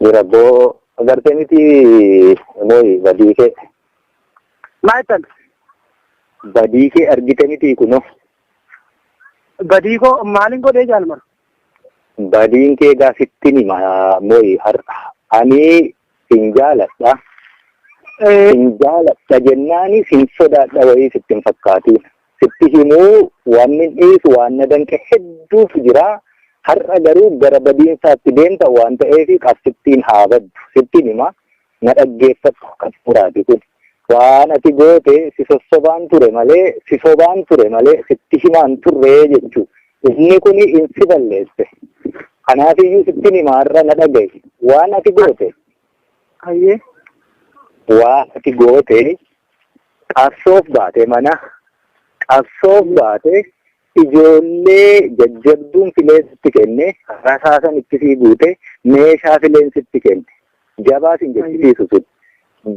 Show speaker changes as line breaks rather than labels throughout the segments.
Miraboo agartee miti mooyi badii kee.
Maal ta'an?
Badii kee argite miti kunoo.
Badii koo maaliin godhee jaalmar?
Badiin kee gaafittiin mooyi ani sin jaaladha. Sin jaaladha jennaani sin sodaadha wayii sitti hin fakkaatiin. Sitti himuu waan min dhiisu waan na danqe hedduutu jira. Har'a garuu gara badiinsaatti deemta waan ta'eef qabsittiin haa baddu. Sittiin hima na dhaggeeffatu kan muraati kun. Waan ati goote si sossobaan ture malee sitti himaan turree jechuudha. Inni kun si balleesse. Kanaafiyyuu sittiin himaa har'a na dhagaye. Waan ati goote.
Ayyee.
Waan ati goote qabsoof baate mana. Qabsoof baate ijoollee jajjabduun filee sitti kenne rasaasan itti sii guute meeshaa fileen sitti kenne. Jabaa sin jechisiisu sun.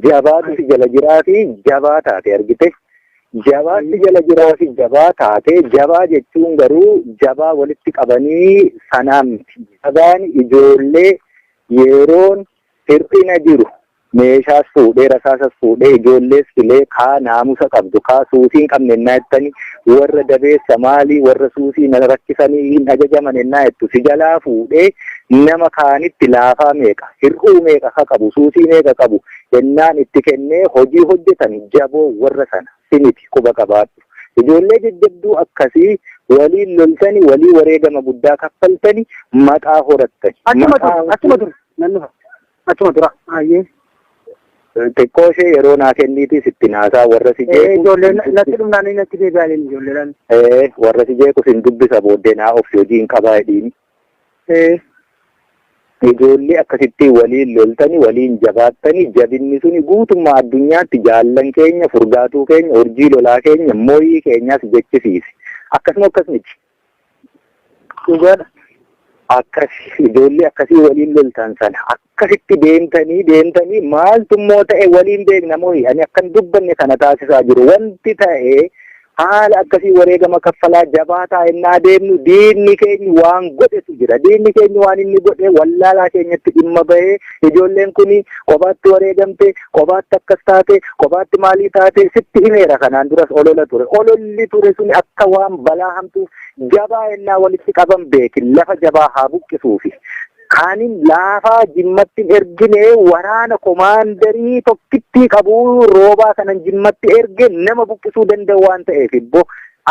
Jabaatu si jala jiraati jabaa taate argite. Jabaatti jala jiraati jabaa taate jabaa jechuun garuu jabaa walitti qabanii sanaan miti. Jabaan ijoollee yeroon hir'ina jiru meeshaas fuudhee rasaasas fuudhee ijoollees filee kaa naamusa qabdu kaa suusii hin qabne ennaa jettanii warra dabeessa maalii warra suusii na rakkisanii hin ajajaman ennaa jettu si jalaa fuudhee nama kaanitti laafaa meeqa hir'uu meeqa ka qabu suusii meeqa qabu ennaan itti kennee hojii hojjetan jaboo warra sana siniti quba qabaadhu. Ijoollee jajjabduu akkasii waliin loltanii walii wareegama guddaa kaffaltanii maqaa horattani.
Achuma tura. Ayyee.
Xiqqoo ishee yeroo naa kenniitii sitti naasaa warra si jeequ.
Ijoolleen natti dhumnaanii natti deebi'anii ijoolleedhaan.
Warra si jeequ sin dubbisa booddee naa obsi hojii hin qabaa jedhiini. Ijoollee akkasitti waliin loltanii waliin jabaattanii jabinni suni guutummaa addunyaatti jaallan keenya furgaatuu keenya urjii lolaa keenya mooyii keenyaas jechisiise. Akkasuma akkas miti.
Dhugaadha.
Akkas ijoollee akkasii waliin loltan sana akkasitti deemtanii maaltummoo ta'e waliin beekna mooyi ani akkan dubbanne kana taasisaa jiru wanti ta'e haala akkasii wareegama kaffalaa jabaa taa'ennaa deemnu diinni keenya waan godhetu jira. Diinni keenya waan inni godhe wallaalaa keenyatti dhimma bahee ijoolleen kuni kophaatti wareegamte kophaatti akkas taate kophaatti maalii taate sitti himeera kanaan duras olola ture. Ololli ture suni akka waan balaa hamtuuf jabaa ennaa walitti qaban beekin lafa jabaa haa buqqisuufi. Kaanin laafaa jimmatti ergine waraana komaandarii tokkittii qabu roobaa kanan jimmatti erge nama buqqisuu danda'u waan ta'eef ibbo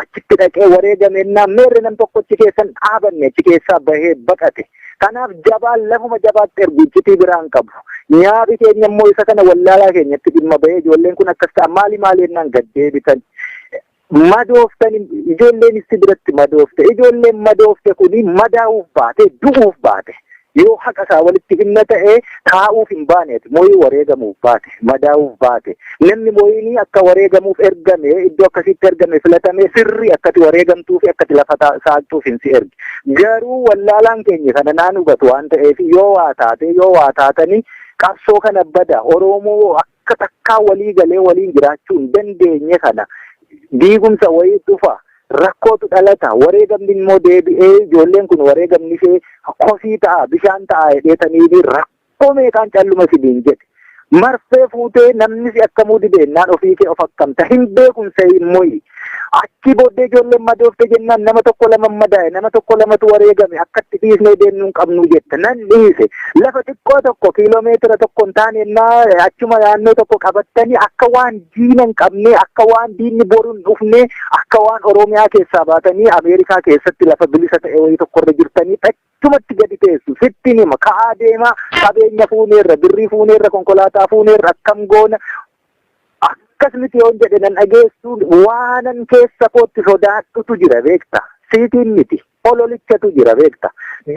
achitti dhaqee wareegamennaa meerre nam tokkochi keessan dhaabanne achi keessaa bahee baqate. Kanaaf jabaan lafuma jabaatti ergu iccitii biraan qabu. Nyaabi keenya immoo isa kana wallaalaa keenyatti dhimma bahee ijoolleen kun akkas ta'a maali ennaan gaddeebitan. Madooftani ijoolleen itti biratti madoofte ijoolleen madoofte kuni madaa'uuf baate du'uuf baate. Yoo haqa isaa walitti himna ta'ee taa'uuf hin baaneeti mooyii wareegamuuf baate madaa'uuf baate namni mooyinii akka wareegamuuf ergame iddoo akkasitti ergame filatame sirrii akkati wareegamtuuf akkati lafa saaqtuuf hin si ergi garuu wallaalaan keenya kana naan hubatu waan ta'eef yoo waa taatanii qabsoo kana bada Oromoo akka takkaa walii galee waliin jiraachuu hin dandeenye kana diigumsa wayii dhufa. Rakkootu dhalata wareegamni immoo deebi'ee ijoolleen kun wareegamni ishee kosii ta'a bishaan ta'a jedheetanii rakkoo meeqaan calluma sidiin jedhe marfee fuutee namni si akkamuu dibeennaan ofii kee of akkamta hin beekumsa immoo achi booddee ijoolleen madoofte jennaan nama tokko lama madaa'e nama tokko lamatu wareegame akkatti dhiisnee deemnuu hin qabnu jette nan dhiise lafa xiqqoo tokko kiiloomeetira tokko hin taane ennaa achuma naannoo tokko qabattanii akka waan diina hin qabne akka waan diinni boru hin dhufne akka waan Oromiyaa keessaa baatanii Ameerikaa keessatti lafa bilisa ta'e wayii tokkorra jirtanii achumatti gadi teessu sittiin hima ka'aa deemaa qabeenya fuuneerra birrii fuuneerra konkolaataa fuuneerra akkam goona. Akkasumatti yoon jedhe nan dhageessu waanan keessa kootti sodaadhutu jira beekta. Siitiin miti ololichatu jira beekta.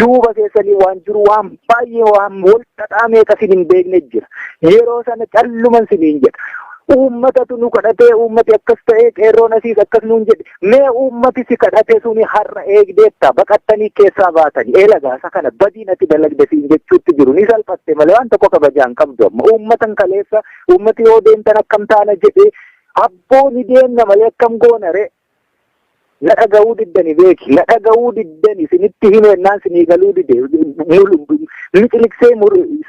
Duuba keessanii waan jiru waan baay'ee waan wal xaxaa meeqa sin hin beekne jira. Yeroo sana calluman siniin jedha. Uummatatu nu kadhatee uummati akkas ta'ee qeerroon asiis akkas nuun jedhe mee uummati si kadhatee suni har'a eegdeetta baqattanii keessaa baatanii eelagaasa kana badiin ati dalagde siin jechuutti jiru ni salphatte malee waan tokko kabajaan qabdu amma uummatan kaleessa uummati yoo deemtan akkam taana jedhee abboo ni deemna malee akkam goona ree na dhaga'uu diddani beeki na dhaga'uu diddani sinitti himuu ennaan sinii galuu dide mixiliqsee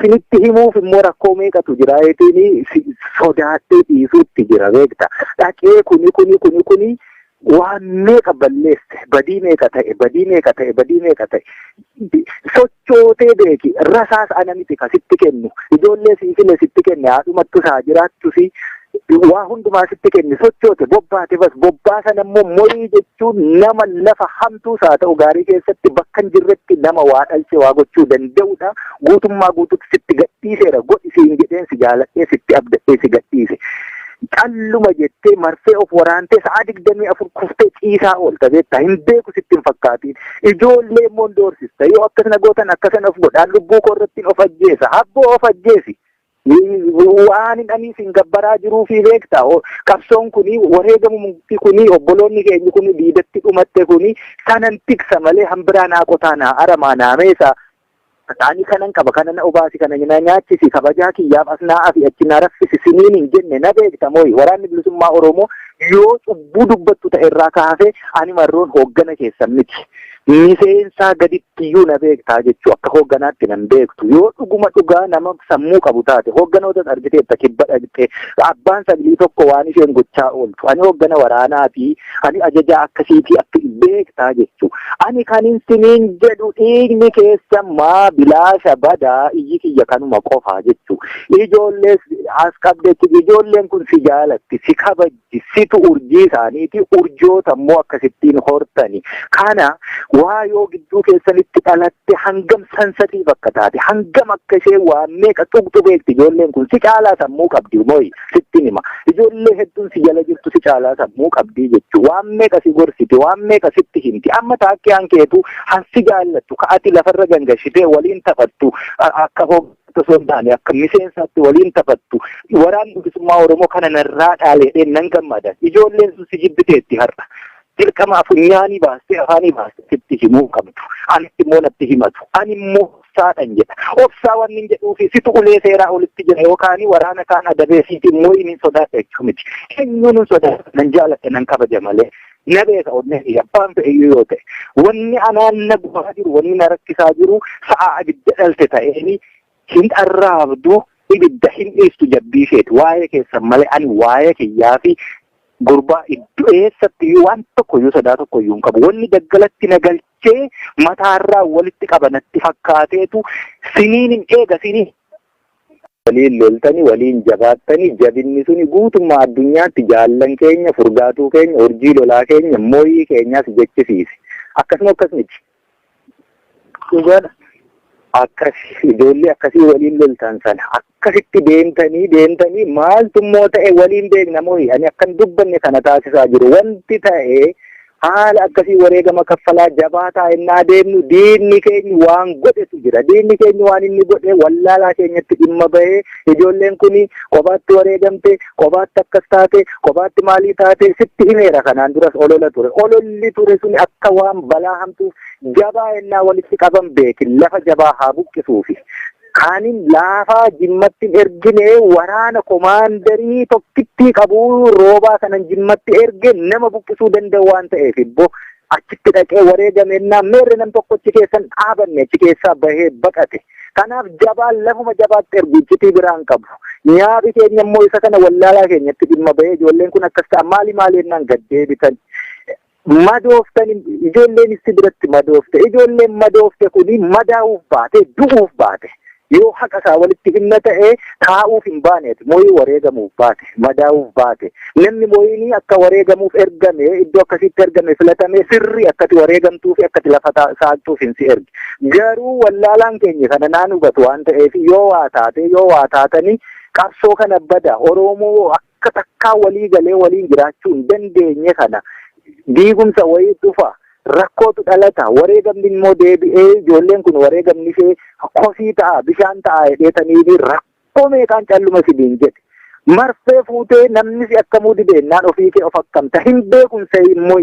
sinitti himuuf immoo rakkoo meeqatu jira eetiin sodaadhee dhiisuutti jira beekta dhaqee kuni waan meeqa balleesse badii meeqa ta'e sochootee beeki rasaas ana miti ka sitti kennu ijoollee siifile sitti kenne haadhumattu isaa jiraattusi waa hundumaa sitti kenne sochoote bobbaate bas bobbaasan ammoo morii jechuun nama lafa hamtuu isaa ta'u gaarii keessatti bakka hin jirretti nama waa dhalche waa gochuu danda'udha guutummaa guututti sitti gadhiiseera godhi siin jedheen si jaaladhee sitti abdadhee si gadhiise. Calluma jettee marsee of waraantee sa'a 24 kuftee ciisaa oolta beektaa hin beeku sitti hin fakkaatiin ijoollee immoo doorsista yoo akkasina gootan akkasan of godhaan lubbuu koo irratti of ajjeesa habboo of ajjeesi waan hin aniisin gabbaraa jiruu fi beektaa qabsoon kuni wareegamumti kuni obboloonni keenya kuni diidatti dhumatte kuni sanan tiksa malee hambiraa naa qotaa naa aramaa naa meesaa Taani kanan qaba kana obaasi kana nyaachisi kabajaa kiyyaaf asnaa fi achina raffisi siniin hin jenne na beekta mooyi waraanni bilisummaa Oromoo yoo cubbuu dubbattu ta'e irraa kaafee ani marroon hooggana keessan miti miseensaa gadittiyuu na beektaa jechuu akka hoogganaatti nan beektu yoo dhuguma dhugaa nama sammuu qabu taate hoogganoota argiteetta kibba dhaqxee abbaan sabilii tokko waan isheen gochaa ooltu ani hooggana waraanaa fi ani ajajaa akkasiitii akka beektaa jechuu ani kanin siniin jedhu dhiigni keessa maa bilaasha badaa iyyi kiyya kanuma qofaa jechuu ijoollees as qabdeetti ijoolleen kun si jaalatti si kabajji situ urjii isaaniiti urjoota immoo akkasittiin hortani kana waa yoo gidduu keessanitti dhalatte hangam sansatii bakka taate hangam akka ishee waan meeqa tuqxu beekti ijoolleen kun si caalaa sammuu qabdi mooyi sitti hima ijoollee hedduun si jala jirtu si caalaa sammuu qabdi jechuu waan meeqa si gorsiti waan meeqa sitti himti amma taakkee hankeetu hansi jaallattu ka'ati lafarra gangashitee waliin taphattu akka osoo hin taane akka miseensaatti waliin taphattu waraanni bilisummaa Oromoo kana narraa dhaaleedhee nan gammadan ijoolleen sun si jibbiteetti har'a dirqama funyaanii baastee afaanii baastee sitti himuu qabdu anitti immoo natti himatu ani immoo saadhan jedha obsaa wanni jedhuu fi situ ulee seeraa olitti jira yookaan waraana kaan adabee siiti immoo inni sodaata jechuu miti eenyuun sodaata nan jaaladhe nan kabaja malee na beeka onnee abbaan fe'iyyuu yoo ta'e wanni anaan na gubaa jiru wanni na rakkisaa jiru sa'a abidda dhalte ta'eeni hin arraabdu ibidda hin dhiistu jabbii isheeti waa'ee keessan malee ani waa'ee kiyyaa fi gurbaa iddoo eessatti waan tokkoyyuu sodaa tokkoyyuu hin qabu wanni daggalatti na galchee mataarraa walitti qabanatti fakkaateetu siniin hin eega siniin waliin loltanii waliin jabaattanii jabinni suni guutummaa addunyaatti jaallan keenya furgaatuu keenya urjii lolaa keenya mooyii keenyaas jechisiise akkasuma akkasumatti akkas ijoollee akkasii waliin loltan sana akkasitti deemtanii maaltu immoo ta'e waliin beekna mooyi ani akkan dubbanne kana taasisaa jiru wanti ta'e haala akkasii wareegama kaffalaa jabaataa ennaa deemnu diinni keenya waan godhetu jira diinni keenya waan inni godhe wallaalaa keenyatti dhimma bahee ijoolleen kuni qobaatti wareegamte qobaatti akkas taate qobaatti maalii taate sitti himeera kanaan duras ololli ture suni akka waan balaa hamtuuf jabaa ennaa walitti qaban beekin lafa jabaa haa buqqisuufi kaanin laafaa jimmatti ergine waraana komaandarii tokkitti qabu roobaa kanan jimmatti erge nama buqqisuu danda'u waan ta'eef ibbo achitti dhaqee wareegamennaa meerre nam tokkochi keessan dhaabanne achi keessaa bahee baqate kanaaf jabaan lafuma jabaatti ergichitii biraan qabu nyaabi keenya immoo isa kana wallaalaa keenyatti dhimma bahee ijoolleen kun akkas ta'a maaliennaan gaddeebitan madooftani ijoolleen itti biratti madoofte ijoolleen madoofte kuni madaa'uuf baate du'uuf baate yoo haqa isaa walitti himna ta'e taa'uuf hin baaneeti mooyii wareegamuuf baate madaa'uuf baate namni mooyinii akka wareegamuuf ergame iddoo akkasitti ergame filatame sirri akkati wareegamtuufi akkati lafa saaqtuuf hin si ergi garuu wallaalaan keenya kana naan hubatu waan ta'eef yoo waa taatanii qabsoo kana bada Oromoo akka takkaa walii galee waliin jiraachuu hin dandeenye kana diigumsa wayii dhufa rakkootu dhalata wareegamni immoo deebi'ee ijoolleen kun wareegamni ishee kosii ta'a bishaan ta'a hedheetanii rakkoo meeqaan calluma sidiin jedhe marfee fuutee namni si akkamuu dibeennaan ofii kee of akkamta hin beekumsa immoo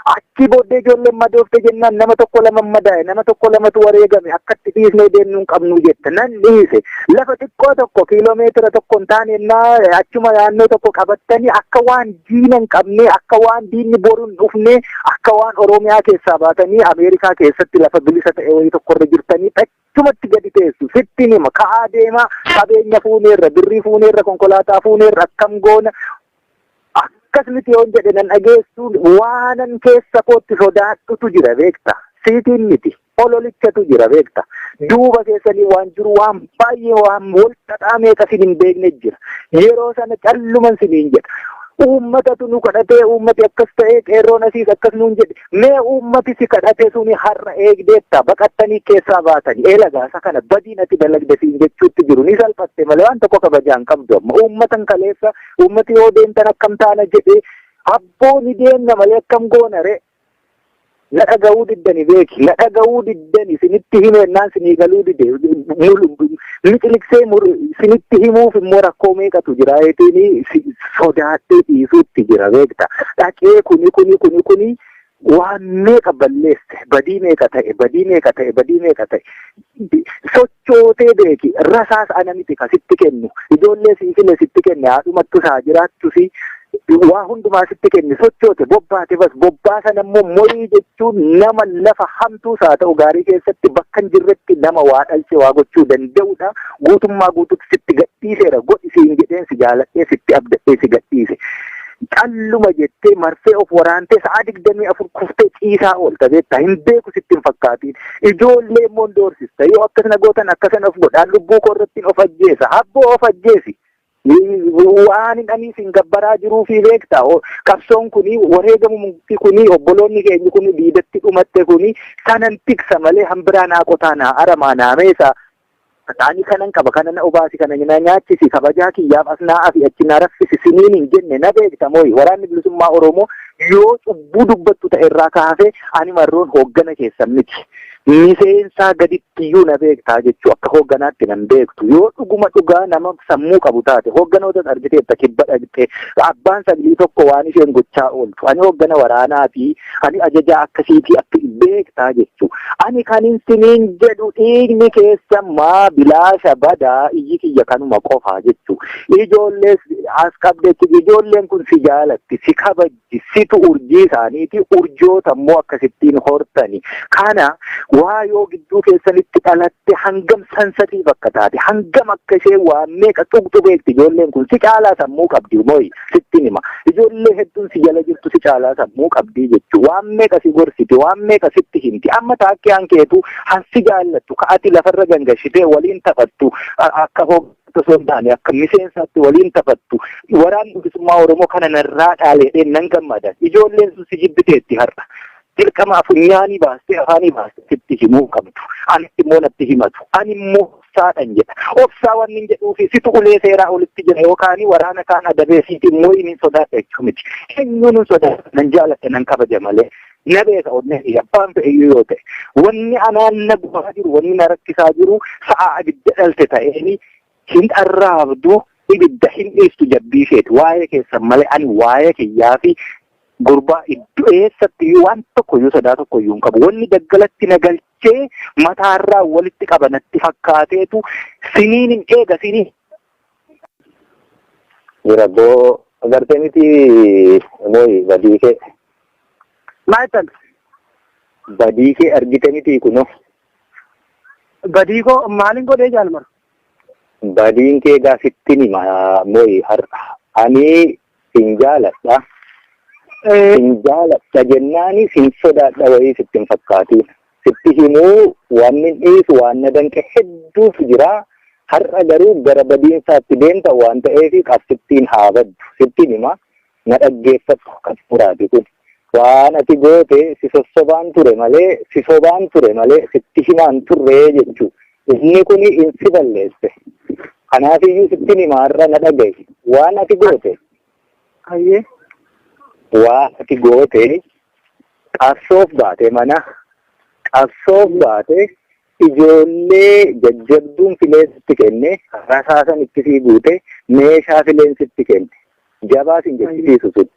Achi booddee ijoolleen madoofte jennaan nama tokko lama madaa'e nama tokko lamatu wareegame akkatti dhiisnee deemnuu hin qabnu jette nan dhiise. Lafa xiqqoo tokko kiiloomeetira tokko hin taane achuma naannoo tokko qabattanii akka waan diina hin qabne akka waan diinni boruun dhufne akka waan Oromiyaa keessaa baatanii Ameerikaa keessatti lafa bilisa ta'e wayii tokkorra jirtanii achumatti gadi teessu. Sitti nima ka'aa deemaa qabeenya fuuneerra birrii fuuneerra konkolaataa fuuneerra akkam goona. Akkasumatti yoon jedhe nan dhageessu waanan keessa kootti sodaadhutu jira beekta. Siitiin miti ololichatu jira beekta. Duuba keessanii waan jiru waan baay'ee waan wal xaxaa meeqa sin hin beekne jira. Yeroo sana calluman siniin jedha. Uummatatu nu kadhatee uummati akkas ta'ee qeerroon asiis akkas nuun jedhe. Mee uummati si kadhatee suni har'a eegdeetta baqattanii keessaa baatanii eelagaasa kana badiin ati dalagde siin jechuutti jiru ni salphatte malee waan tokko kabajaan qabdu amma uummatan kaleessa uummati yoo deemtan akkam taana jedhee abboo ni deemna malee akkam goona ree. La dhaga'uu diddani beeki la dhaga'uu diddani sinitti himennaan sinii galuu dide mixiliksee sinitti himuuf immoo rakkoo meeqatu jira eetiin sodaadhee dhiisuutti jira beekta dhaqee kuni waan meeqa balleesse badii meeqa ta'e sochootee beeki rasaas ana miti ka sitti kennu ijoollee siifile sitti kenne haadhumattu saa jiraattusi waa hundumaa sitti kenne sochoote bobbaate bas bobbaasan ammoo morii jechuun nama lafa hamtuu saa ta'u gaarii keessatti bakka hin jirretti nama waa dhalche waa gochuu danda'udha guutummaa guututti sitti gadhiiseera godhi siin jedheen si jaaladhee sitti abdadhee si gadhiise. Calluma jettee marsee of waraantee sa'a 24 kuftee ciisaa oolta beektaa hin beeku sitti hin fakkaatiin ijoollee immoo doorsista yoo akkasana gootan akkasana of godhaan lubbuu koorrattiin of ajjeesa abboo of ajjeesi. Waan hin aniisin gabbaraa jiruufi beektaa qabsoon kuni wareegamumti kuni obboloonni keenya kuni diidatti dhumatte kuni sanan tiksa malee hambiraan haa qotaanaa aramaa naameessa. Taani kanan qaba kanan obaasi kana nyaachisi kabajaa kiyyaaf asnaa fi achinaa raffisi siniin hin jenne na beekta mooyi waraanni bilisummaa Oromoo yoo cubbuu dubbattu ta'e irraa kaafee ani marroon hooggana keessan miti. Miseensaa gadittiyuu na beektaa jechuu akka hoogganaatti nan beektu yoo dhuguma dhugaa nama sammuu qabu taate hoogganoota argiteetta kibba dhaqxee abbaan sabilii tokko waan isheen gochaa ooltu ani hooggana waraanaa fi ani ajajaa akkasiitii akka beektaa jechuu ani kanin siniin jedhu dhiigni keessa maa bilaasha badaa iyyi kiyya kanuma qofaa jechuu ijoollees as qabdeetti ijoolleen kun si jaalatti si kabajji situ urjii isaaniiti urjoota immoo akkasittiin hortani kana waa yoo gidduu keessanitti dhalatte hangam sansatii bakka taate hangam akka ishee waan meeqa tuqxu beekti ijoolleen kun si caalaa sammuu qabdi mooyi sitti nima ijoollee hedduun si jala jirtu si caalaa sammuu qabdi jechuu waan meeqa si gorsiti waan meeqa sitti himti amma taakkee hankeetu hansi jaallattu ka'ati lafarra gangashitee waliin taphattu akka osoo hin taane akka miseensaatti waliin taphattu waraanni bilisummaa Oromoo kana narraa dhaaleedheen nan gammadan ijoolleen sun si jibbiteetti har'a. Dirqama funyaanii baastee afaanii baastee sitti himuu qabdu. Ani immoo natti himatu. Ani immoo saadhan jedha. Obsaa wanni hin jedhuufi situ ulee seeraa olitti jira yookaan waraana kaan adabee siiti immoo inni sodaadha jechuu miti. Eenyuun sodaadha nan jaalatte nan kabaja malee. Na beeka onnee abbaan fe'iyyuu yoo ta'e. Wanni anaan na gubaa jiru wanni na rakkisaa jiru sa'a abidda dhalte ta'eeni hin arraabdu ibidda hin dhiistu jabbii isheeti. Waa'ee keessan malee ani waa'ee kiyyaa fi gurbaa iddoo eessatti waan tokkoyyuu sodaa tokkoyyuu hin qabu. Wanni daggalatti na galchee mataarraa walitti qabanatti fakkaateetu siniin hin eega siniin. Jira boo agartee miti mooyi badii kee.
Maal ta'e?
Badii kee argite miti kunoo.
Badii koo maaliin godhee jaalmar?
Badiin kee gaasitti nima mooyi har'a ani sin jaaladha. Sin jaaladha jennaani sin sodaadha wayii sitti hin fakkaatiin. Sitti himuu waan min dhiisu waan na danqe hedduutu jira. Har'a garuu gara badiinsaatti deemta waan ta'eef qabsittiin haa baddu. Sitti hima na dhaggeeffatu kan muraati kun. Waan ati goote si sossobaan ture malee si sobaan ture malee sitti himaan turree jechuu. Inni kuni insi balleesse. Kanaafiyyuu sitti hima har'a na dhagaye. Waan ati goote.
Hayyee.
Waan ati goote qabsoof baate mana qabsoof baate ijoollee jajjabduun fileen sitti kenne rasaasan itti sii guute meeshaa fileen sitti kenne jabaa sin jechisiisu sun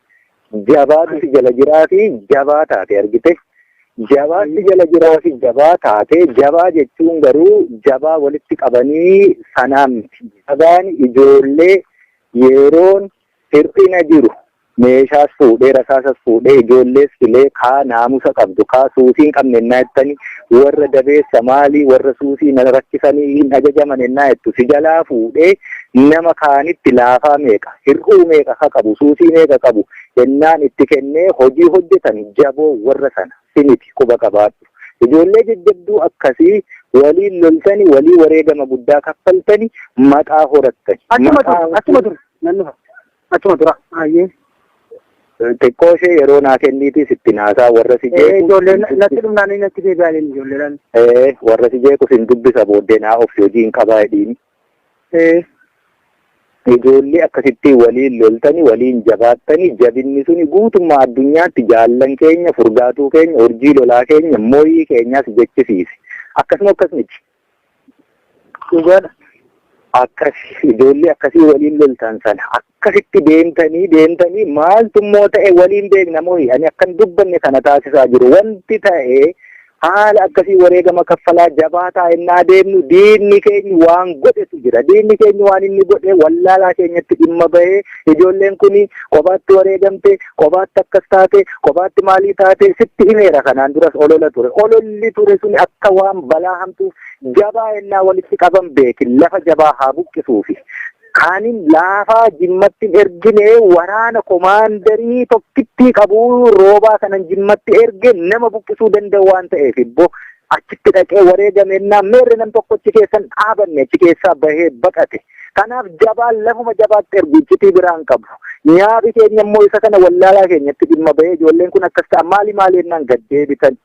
jabaatu si jala jiraati jabaa taate argite. Jabaatti jala jiraati jabaa taate jabaa jechuun garuu jabaa walitti qabanii sanaan miti. Jabaan ijoollee yeroon hir'ina jiru meeshaas fuudhee rasaasas fuudhee ijoollees filee kaa naamusa qabdu kaa suusii hin qabne ennaa jettanii warra dabeessa maalii warra suusii na rakkisanii hin ajajaman ennaa jettu si jalaa fuudhee nama kaanitti laafaa meeqa hir'uu meeqa ka qabu suusii meeqa qabu ennaan itti kennee hojii hojjetan jaboo warra sana siniti quba qabaadhu. Ijoollee jajjabduu akkasii waliin loltanii walii wareegama guddaa kaffaltanii maqaa horattani.
Achuma tura. Ayyee.
Xiqqoo ishee yeroo naa kenniitis itti naasaa warra si jeequ.
Ijoolleen natti dhumnaanii natti deebi'anii ijoolleedhaan.
Warra si jeequ sin dubbisa booddee naa obsi hojiin qabaa jedhiini. Ijoollee akkasitti waliin loltanii waliin jabaattanii jabinni suni guutummaa addunyaatti jaallan keenya furgaatuu keenya urjii lolaa keenya mooyii keenyaas jechisiise. Akkasuma akkas miti.
Dhugaadha.
Akkas ijoollee akkasii waliin loltan sana akkasitti deemtanii maaltu immoo ta'e waliin beekna mooyi ani akkan dubbanne kana taasisaa jiru wanti ta'e haala akkasii wareegama kaffalaa jabaa taa'ennaa deemnu diinni keenya waan godhetu jira. Diinni keenya waan inni godhe wallaalaa keenyatti dhimma bahee ijoolleen kuni qobaatti wareegamte qobaatti akkas taate qobaatti maalii taate sitti himeera kanaan duras olola ture. Ololli ture suni akka waan balaa hamtuuf jabaa ennaa walitti qaban beekin lafa jabaa haa buqqisuufi. Kaanin laafaa jimmatti ergine waraana komaandarii tokkitti qabu roobaa kanan jimmatti erge nama buqqisuu danda'u waan ta'eef ibbo achitti dhaqee wareegamennaa meerre nam tokkochi keessan dhaabanne achi keessaa bahee baqate. Kanaaf jabaan lafuma jabaatti ergu iccitii biraan qabu. Nyaabi keenya immoo isa kana wallaalaa keenyatti dhimma bahee ijoolleen kun akkas ta'a maali ennaan gaddeebitan.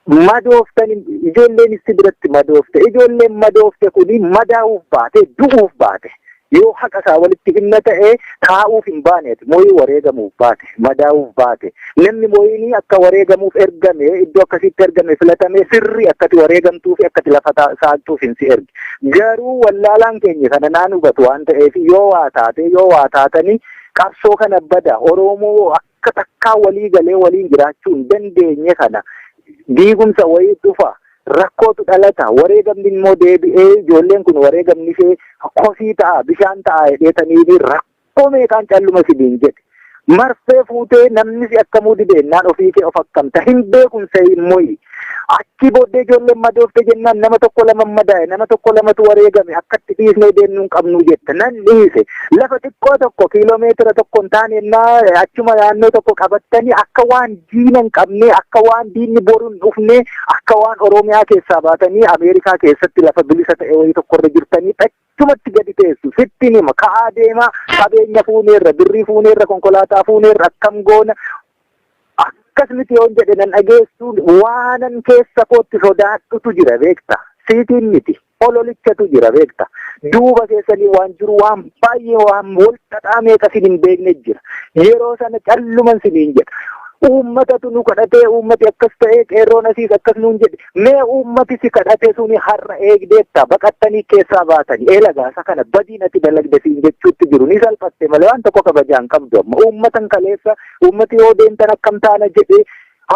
Madooftani ijoolleen itti biratti madoofte ijoolleen madoofte kuni madaa'uuf baate du'uuf baate. Yoo haqa isaa walitti himna ta'ee taa'uuf hin baaneeti mooyii wareegamuuf baate madaa'uuf baate namni mooyinii akka wareegamuuf ergame iddoo akkasitti ergame filatame sirrii akkati wareegamtuufi akkati lafa saaltuuf hin si ergi garuu wallaalaan keenya kana naan hubatu waan ta'eef yoo waa taatanii qabsoo kana bada Oromoo akka takkaa walii galee waliin jiraachuu hin dandeenye kana diigumsa wayii dhufa. Rakkootu dhalata wareegamni immoo deebi'ee ijoolleen kun wareegamni ishee kosii ta'a bishaan ta'a jedheetanii rakkoo meeqaan calluma sidiin jedhe marfee fuutee namni si akkamuu dibeennaan ofii kee of akkamta hin beekumsa immoo achi booddee ijoolleen madoofte jennaan nama tokko lama madaa'e nama tokko lamatu wareegame akkatti dhiisnee deemnuu hin qabnu jette nan dhiise lafa xiqqoo tokko kiiloomeetira tokko hin taane ennaa achuma naannoo tokko qabattanii akka waan diina hin qabne akka waan diinni boru hin dhufne akka waan Oromiyaa keessaa baatanii Ameerikaa keessatti lafa bilisa ta'e wayii tokkorra jirtanii achumatti gadi teessu sitti nima ka'aa deemaa qabeenya fuuneerra birrii fuuneerra konkolaataa fuuneerra akkam goona akkasumatti yoon jedhe nan dhageessu waanan keessa kootti sodaadhutu jira beekta siitiin miti ololichatu jira beekta duuba keessanii waan jiru waan baay'ee waan walxaxaa meeqa sin hin beekne jira yeroo sana calluman siniin jedha uummatatu nu kadhatee uummati akkas ta'ee qeerroon asiis akkas nuun jedhe mee uummati si kadhatee suni har'a eegdeetta baqattanii keessaa baatanii eelagaasa kana badiin ati dalagde siin jechuutti jiru ni salphatte malee waan tokko kabajaan qabdu amma uummatan kaleessa uummati yoo deemtan akkam taana jedhee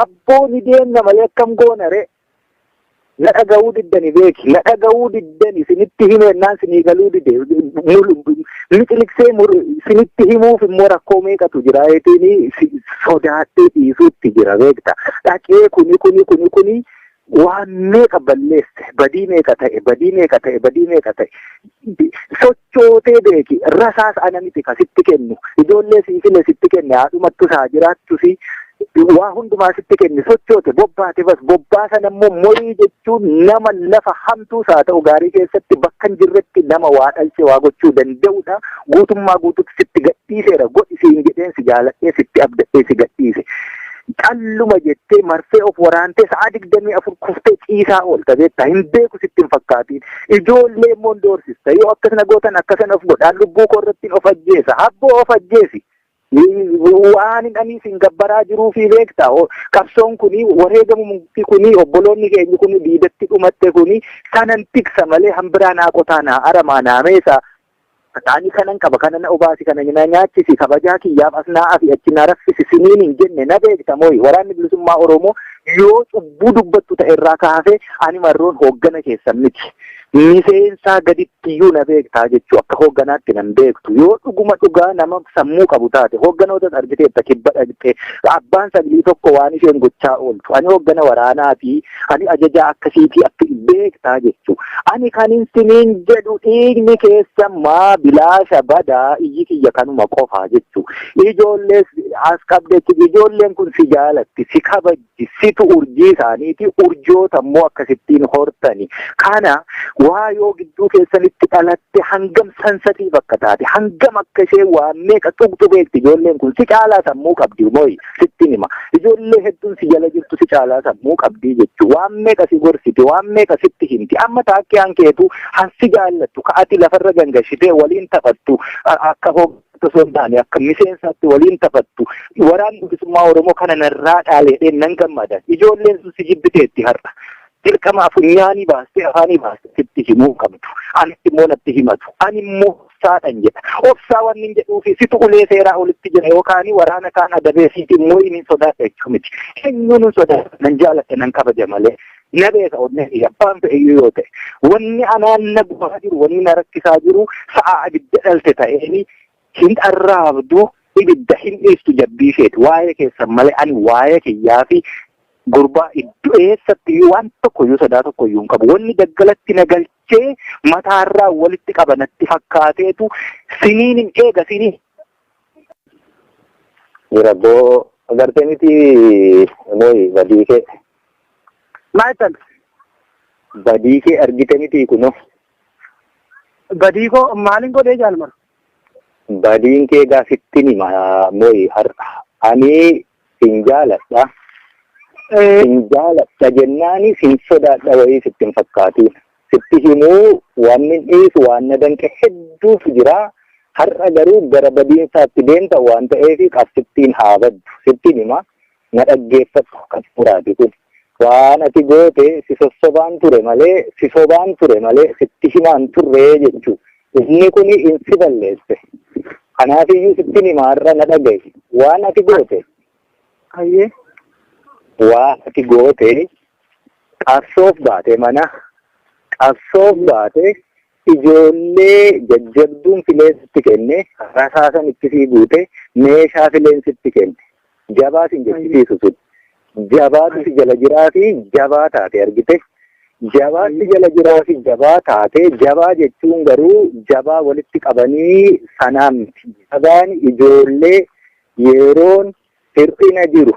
abboo ni deemna malee akkam goonare la dhaga'uu diddani beeki la dhaga'uu diddani sinitti himennaan sinii galuu dide mixiliksee sinitti himuuf immoo rakkoo meeqatu jira eetiin sodaadhee dhiisuutti jira beekta dhaqee kuni waan meeqa balleesse badii meeqa ta'e sochootee beeki rasaas ana miti ka sitti kennu ijoollee siifile sitti kenne haadhumattu saa jiraattusi waa hundumaa sitti kenne sochoote bobbaate bas bobbaasan ammoo morii jechuun nama lafa hamtuu saa ta'u gaarii keessatti bakka hin jirretti nama waa dhalche waa gochuu danda'udha guutummaa guututti sitti gadhiiseera godhi siin jedheen si jaaladhee sitti abdadhee si gadhiise. Calluma jettee marsee of waraantee sa'a 24 kuftee ciisaa oolta beektaa hin beeku sitti hin fakkaatiin ijoollee immoo doorsista yoo akkasana gootan akkasan of godhaan lubbuu koo irratti of ajjeesa habboo of ajjeesi. Waan inni sin gabbaraa jiruu fi beektaa qabsoon kuni wareegamumti kuni obboloonni keenya kuni diidatti dhumatte kuni sanan tiksa malee hambiraan haa qotaanaa aramaa naameessa Taani kanan qaba kana na obaasi kana na nyaachisi kabajaa kiyyaaf as naa fi achi na raffisi siniin hin jenne na beekta mooyi waraanni bilisummaa Oromoo yoo cubbuu dubbattu ta'e irraa kaasee ani marroon hooggana keessan miti. Miseensaa gaditti na beektaa jechuu akka hoogganaatti nan beektu yoo dhuguma dhugaa nama sammuu qabu taate hoogganoota argiteetta kibba dhaqxee abbaan sagalee tokko waan isheen gochaa ooltu ani hooggana waraanaa fi ani ajajaa akkasiitii akka beektaa jechuu ani kanin siniin jedhu dhiigni keessa maa bilaasha badaa iyyi kiyya kanuma qofaa jechuu ijoollees as qabdeetti ijoolleen kun si jaalatti si kabajji situ urjii isaaniiti urjoota immoo akkasittiin hortani kana waa yoo gidduu keessanitti dhalatte hangam sansatii bakka taate hangam akka ishee waan meeqa tuqxu beekti ijoolleen kun si caalaa sammuu qabdi mooyi sitti hima ijoollee hedduun si jala jirtu si caalaa sammuu qabdi jechuu waan meeqa si gorsiti waan meeqa sitti himti amma taakkee hankeetu hansi jaallattu ka'ati lafarra gangashitee waliin taphattu akka osoo hin taane akka miseensaatti waliin taphattu waraanni bilisummaa Oromoo kana narraa dhaaleedhee nan gammadan ijoolleen sun si jibbiteetti har'a. Dirqama funyaanii baastee afaanii baastee sitti himuu qabdu. Anitti immoo natti himatu. Ani immoo saadhan jedha. Obsaa wanni hin jedhuufi situ ulee seeraa olitti jira yookaan waraana kaan adabee siiti immoo inni sodaata jechuu miti. Eenyuun sodaata nan jaalatte nan kabaja malee. Na beeka onnee abbaan fe'iyyuu yoo ta'e. Wanni anaan na gubaa jiru wanni na rakkisaa jiru sa'a abidda dhalte ta'eeni hin arraabdu ibidda hin dhiistu jabbii isheeti. Waa'ee keessan malee ani waa'ee kiyyaa fi gurbaa iddoo eessatti waan tokkoyyuu sodaa tokkoyyuu hin qabu. Wanni daggalatti na galchee mataarraa walitti qabanatti fakkaateetu siniin hin eega siniin. Rabboo agartee miti mooyi badii kee.
Maal ta'e?
Badii kee argite miti kunoo.
Badii koo maaliin godhee jaalmar?
Badiin kee gaafittiin hima mooyi har'a. Ani sin jaaladha. Sin jaaladha jennaani sin sodaadha wayii sitti hin fakkaatiin. Sitti himuu waan min dhiisu waan na danqe hedduutu jira. Har'a garuu gara badiinsaatti deemta waan ta'eef qabsittiin haa baddu. Sittiin hima na dhaggeeffatu kan muraati kun. Waan ati goote si sossobaan ture malee si sobaan ture malee sitti himaan turree jechuu. Inni kun insi balleesse. Kanaafiyyuu sittiin hima har'a na dhagaye. Waan ati goote.
Ayyee.
Waan ati goote qabsoof baate mana qabsoof baate ijoollee jajjabduun filee sitti kenne rasaasan itti sii guute meeshaa fileen sitti kenne jabaa sin jechisiisu sun jabaatu si jala jiraa fi jabaa taate argite jabaatti jala jiraa fi jabaa taate jabaa jechuun garuu jabaa walitti qabanii sanaan miti jabaan ijoollee yeroon hir'ina jiru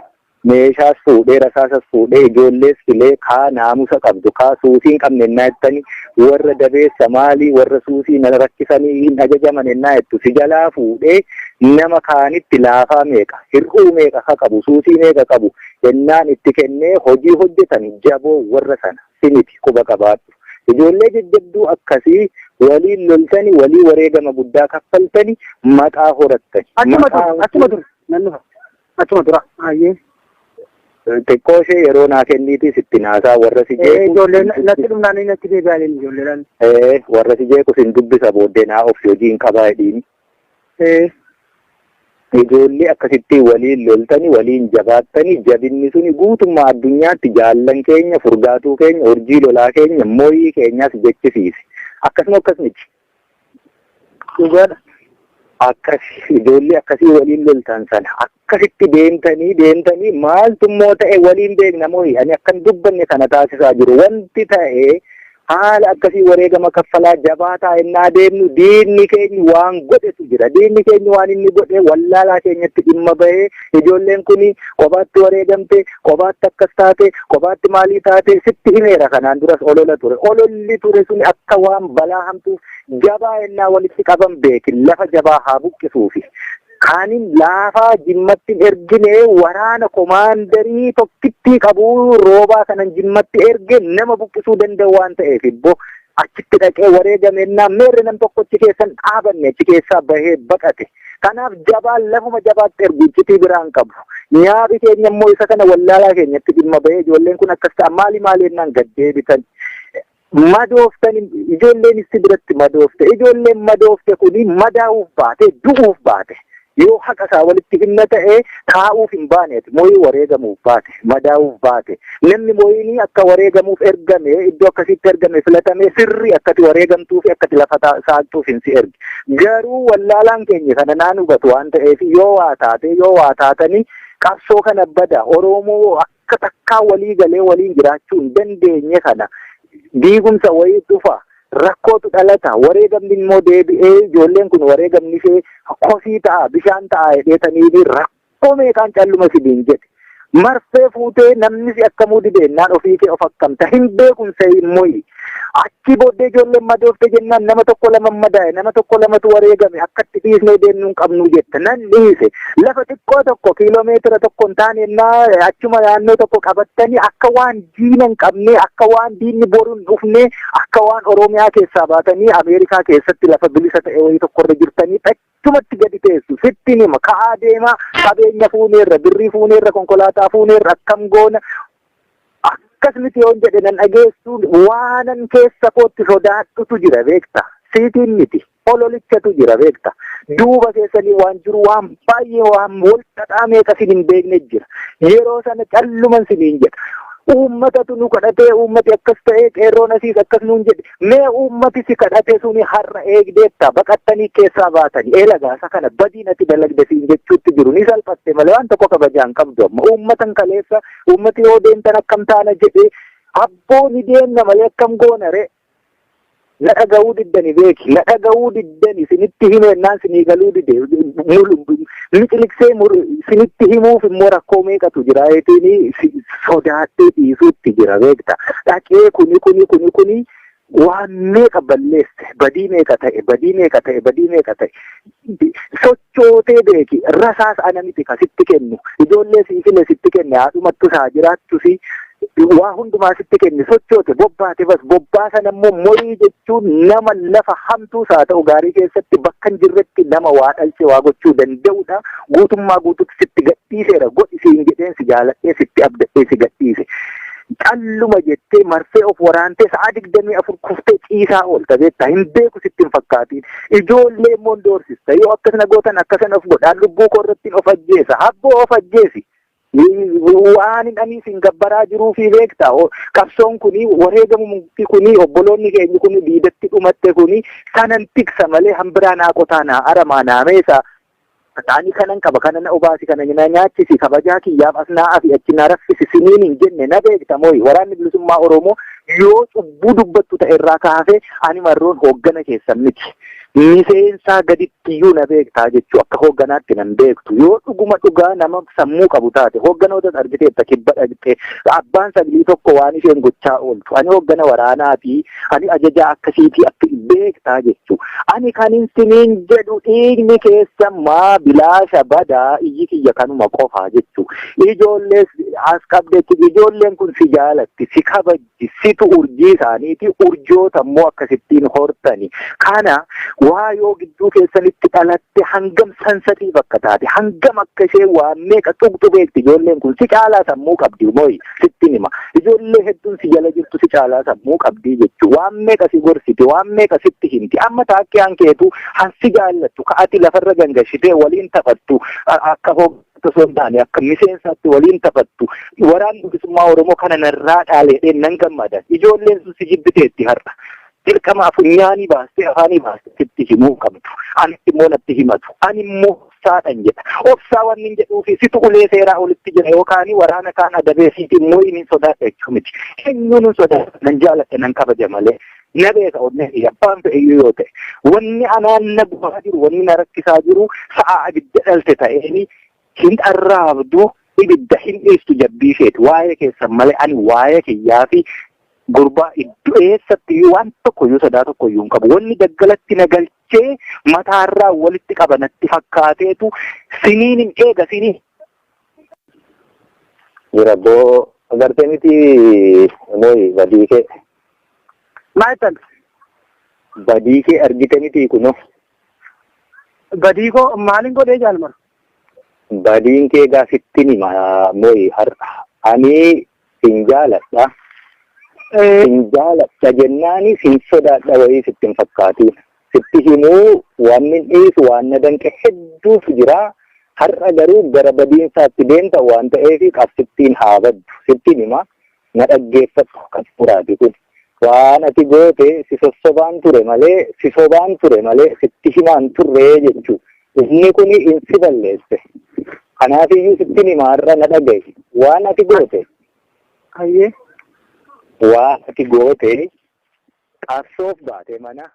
meeshaas fuudhee rasaasas fuudhee ijoollees filee kaa naamusa qabdu kaa suusii hin qabne ennaa jettanii warra dabeessa maalii warra suusii na rakkisanii hin ajajaman ennaa jettu si jalaa fuudhee nama kaanitti laafaa meeqa hir'uu meeqa ka qabu suusii meeqa qabu ennaan itti kennee hojii hojjetan jaboo warra sana siniti quba qabaadhu. Ijoollee jajjabduu akkasii waliin loltanii walii wareegama guddaa kaffaltanii maqaa horattani.
Achuma dur nannufa achuma dura. Ayyee.
Xiqqoo ishee yeroo naa kenniitii sitti naasaa warra si jeequ.
Ijoolleen natti dhumnaanii natti deebi'anii ijoolleedhaan.
Warra si jeequ sin dubbisa booddee naa of hojii hin qabaa jedhiini. Ijoollee akkasitti waliin loltanii waliin jabaattanii jabinni suni guutummaa addunyaatti jaallan keenya furgaatuu keenya urjii lolaa keenya mooyii keenyaas jechisiise. Akkasuma akkas miti.
Dhugaadha.
Akkas ijoollee akkasii waliin loltan sana akkasitti deemtanii maaltu immoo ta'e waliin beekna mooyi ani akkan dubbanne kana taasisaa jiru wanti ta'e haala akkasii wareegama kaffalaa jabaa taa'ennaa deemnu diinni keenya waan godhetu jira diinni keenya waan inni godhe wallaalaa keenyatti dhimma bahee ijoolleen kuni kophaatti wareegamte kophaatti akkas taate kophaatti maalii taate sitti himeera kanaan duras olola ture ololli ture suni akka waan balaa hamtuuf jabaa ennaa walitti qaban beekin lafa jabaa haa buqqisuufi. Kaanin laafaa jimmatti ergine waraana komaandarii tokkitti qabu roobaa kanan jimmatti erge nama buqqisuu danda'u waan ta'eef ibboo achitti dhaqee wareegamennaa meerre nam tokkochi keessan dhaabanne achi keessaa bahee baqate. Kanaaf jabaan lafuma jabaatti ergu iccitii biraan qabu. Nyaabi keenya immoo isa kana wallaalaa keenyatti dhimma bahee ijoolleen kun akkas ta'a maali ennaan gad deebitan. madooftani ijoolleen itti biratti madoofte ijoolleen madoofte kuni madaa'uuf baate du'uuf baate yoo haqa isaa walitti hinna ta'e taa'uuf hin baaneeti mooyii wareegamuuf baate madaa'uuf baate namni mooyinii akka wareegamuuf ergame iddoo akkasitti ergame filatame sirri akkati wareegamtuuf akkati lafa saaqtuuf hin si ergi garuu wallaalaan keenya kana naan hubatu waan ta'eef yoo waa taatanii qabsoo kana bada Oromoo akka takkaa walii galee waliin jiraachuu hin dandeenye kana diigumsa wayii dhufa rakkootu dhalata wareegamni immoo deebi'ee ijoolleen kun wareegamni ishee kosii ta'a bishaan ta'a jedheetanii rakkoo meeqaan calluma sibiin jedhe marfee fuutee namnis akkamuu dibeennaan ofii kee of akkamta hin beekumsa immoo achi booddee ijoolleen madoofte jennaan nama tokko lama madaa'e nama tokko lamatu wareegame akkatti dhiisnee deemnuu hin qabnu jette nan dhiise lafa xiqqoo tokko kiiloomeetira tokko hin taane achuma naannoo tokko qabattanii akka waan diina hin qabne akka waan diinni boru hin dhufne akka waan Oromiyaa keessaa baatanii Ameerikaa keessatti lafa bilisa ta'e wayii tokkorra jirtanii achumatti gadi teessu sitti nima ka'aa deemaa qabeenya fuuneerra birrii fuuneerra konkolaataa fuuneerra akkam goona akkasumatti yoon jedhe nan dhageessu waanan keessa kootti sodaadhutu jira beekta siitiin miti ololichatu jira beekta duuba keessanii waan jiru waan baay'ee waan wal xaxaa meeqa sin hin beekne jira yeroo sana calluman siniin jedha uummatatu nu kadhatee uummati akkas ta'ee qeerroon asiis akkas nuun jedhe mee uummati si kadhatee suni har'a eegdeetta baqattanii keessaa baatanii eelagaasa kana badiin ati dalagde siin jechuutti jiru ni salphatte malee waan tokko kabajaan qabdu amma uummatan kaleessa uummati yoo deemtan akkam taana jedhee abboo ni deemna malee akkam goonare na dhaga'uu diddani beeki na dhaga'uu diddani sinitti himennaan sinii galuu dide mixiliksee sinitti himuuf immoo rakkoo meeqatu jira eetiin sodaadhee dhiisuutti jira beekta dhaqee kuni waan meeqa balleesse badii meeqa ta'e sochootee beeki rasaas ana miti ka sitti kennu ijoollee siifile sitti kenne haadhumattu isaa jiraattusi waa hundumaa sitti kenne sochoote bobbaate bas bobbaasan ammoo morii jechuun nama lafa hamtuu isaa ta'u gaarii keessatti bakka hin jirretti nama waa dhalche waa gochuu danda'udha guutummaa guututti sitti gadhiiseera godhi siin jedheen si jaaladhee sitti abdadhee si gadhiise calluma jettee marsee of waraantee sa'a 24 kuftee ciisaa oolta beektaa hin beeku sitti hin fakkaatiin ijoollee immoo doorsista yoo akkasana gootan akkasana of godhaan lubbuu koo irratti of ajjeesa habboo of ajjeesi waan ani sin gabbaraa jiruu fi beektaa qabsoon kuni wareegamumti kuni obboloonni keenya kuni diidatti dhumatte kuni sanan tiksa malee hambiraa naa qotaa naa aramaa naa meesa taani kanan qaba kana na obaasi kana nyaachisi kabajaa kiyyaaf as naa afi achi naa raffisi siniin hin jenne na beekta mooyi waraanni bilisummaa Oromoo yoo cubbuu dubbattu ta'e irraa kaafee ani marroon hooggana keessan miti miseensaa gadittiyuu na beektaa jechuu akka hoogganaatti nan beektu yoo dhuguma dhugaa nama sammuu qabu taate hoogganoota argiteetta kibba dhagxee abbaan sagalee tokko waan isheen gochaa ooltu ani hooggana waraanaati ani ajajaa akkasiitii akka beektaa jechuu ani kanin siniin jedhu dhiigni keessa maa bilaasha badaa iyyi kiyya kanuma qofaa jechuu ijoollee as qabdetti ijoolleen kun si jaalatti si kabajji situ urjii isaaniiti urjoota immoo akkasittiin hortani kana waa yoo gidduu keessanitti dhalatte hangam sansatii bakka taate hangam akka ishee waan meeqa tuqxu beekti ijoolleen kun si caalaa sammuu qabdi mooyi sitti nima ijoollee hedduun si jala jirtu si caalaa sammuu qabdi jechuu waan meeqa si gorsiti waan meeqa sitti himti amma taakkee hankeetu hansi jaallattu ka'ati lafarra gangashitee waliin taphattu akka osoo hin taane akka miseensaatti waliin taphattu waraanni bilisummaa Oromoo kana narraa dhaaleedhee nan gammadan ijoolleen sun si jibbiteetti har'a dirqama afunyaanii baastee afaanii baastee sitti himuu qabdu anitti immoo natti himatu ani immoo obsaadhan jedha obsaa wanni jedhuu fi situ ulee seeraa olitti jira yookaan waraana kaan adabee siiti immoo inni sodaadha jechuu miti eenyuun sodaadha nan jaaladhe nan kabaja malee na beeka onnee abbaan fe'iyyuu yoo ta'e wanni anaan na bu'aa jiru wanni na rakkisaa jiru sa'a abidda dhalte ta'eeni hin arraabdu ibidda hin dhiistu jabbii isheeti waa'ee keessan malee ani waa'ee kiyyaa fi gurbaa iddoo eessatti waan tokkoyyuu sodaa tokkoyyuu hin qabu wanni daggalatti na galchee mataarraa walitti qabanatti fakkaateetu siniin hin eega siniin.
Jirabboo agartee miti mooyi badii kee.
Maal ta'e?
Badii kee argite miti kunuun.
Badii koo maaliin godhee jaalmar?
Badiin kee gaafittiin mooyi har'a ani hin jaaladha. Sin jaaladha jennaani sin sodaadha wayii sitti hin fakkaatiin. Sitti himuu waan min dhiisu waan na danqe hedduutu jira. Har'a garuu gara badiinsaatti deemta waan ta'eef qabsittiin haa baddu. Sittiin hima na dhaggeeffatu kan furaati kun. Waan ati goote si sossobaan ture malee sitti himaan turree jechuudha. Inni kun insi balleesse. Kanaafiyyuu sittiin himaa har'a na dhagaye. Waan ati goote.
Hayyee.
Waan ati goote qabsoof baate mana